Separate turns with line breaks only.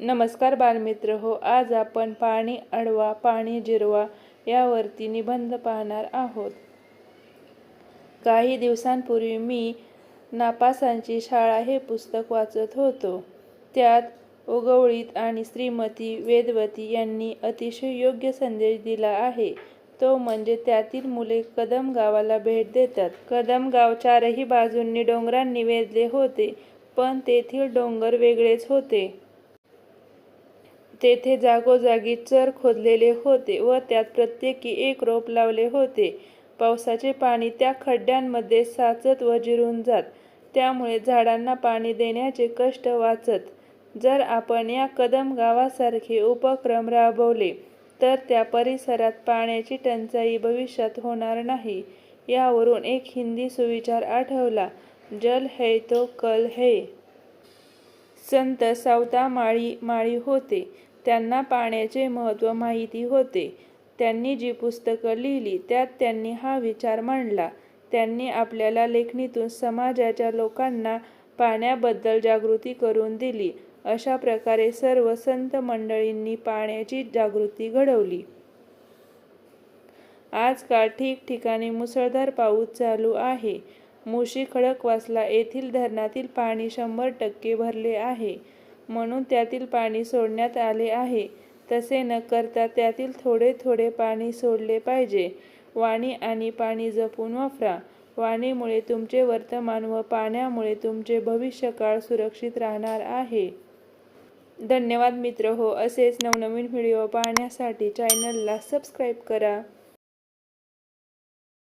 नमस्कार बालमित्र हो, आज आपण पाणी अडवा पाणी जिरवा यावरती निबंध पाहणार आहोत। काही दिवसांपूर्वी मी नापासांची शाळा हे पुस्तक वाचत होतो। त्यात उगवळीत आणि श्रीमती वेदवती यांनी अतिशय योग्य संदेश दिला आहे, तो म्हणजे त्यातील मुले कदम गावाला भेट देतात। कदम गाव चारही बाजूंनी डोंगरांनी वेधले होते, पण तेथील डोंगर वेगळेच होते। तेथे जागोजागी चर खोदलेले होते व त्यात प्रत्येकी एक रोप लावले होते। पावसाचे पाणी त्या खड्ड्यांमध्ये साचत व जिरून जात, त्यामुळे झाडांना पाणी देण्याचे कष्ट वाचत। जर आपण या कदम गावासारखे उपक्रम राबवले तर त्या परिसरात पाण्याची टंचाई भविष्यात होणार नाही। यावरून एक हिंदी सुविचार आठवला, जल है तो कल है। संत सावता माळी होते, त्यांना पाण्याचे महत्त्व माहिती होते। त्यांनी जी पुस्तकं लिहिली त्यात त्यांनी हा विचार मांडला। त्यांनी आपल्या लेखणीतून समाजाच्या लोकांना पाण्याबद्दल जागृती करून दिली। अशा प्रकारे सर्व संत मंडळींनी पाण्याची जागृती घडवली। आजकाल ठिकठिकाणी मुसळधार पाऊस चालू आहे। मुळशी खडकवासला येथील धरणातील पाणी 100% भरले आहे, म्हणून त्यातील पाणी सोडण्यात आले आहे। तसे न करता त्यातील थोडे थोडे पाणी सोडले पाहिजे। वाणी आणि पाणी जपून वापरा। वाणीमुळे तुमचे वर्तमान व पाण्यामुळे तुमचे भविष्यकाळ सुरक्षित राहणार आहे। धन्यवाद मित्र हो, असेच नवनवीन व्हिडिओ पाहण्यासाठी चॅनलला सबस्क्राईब करा।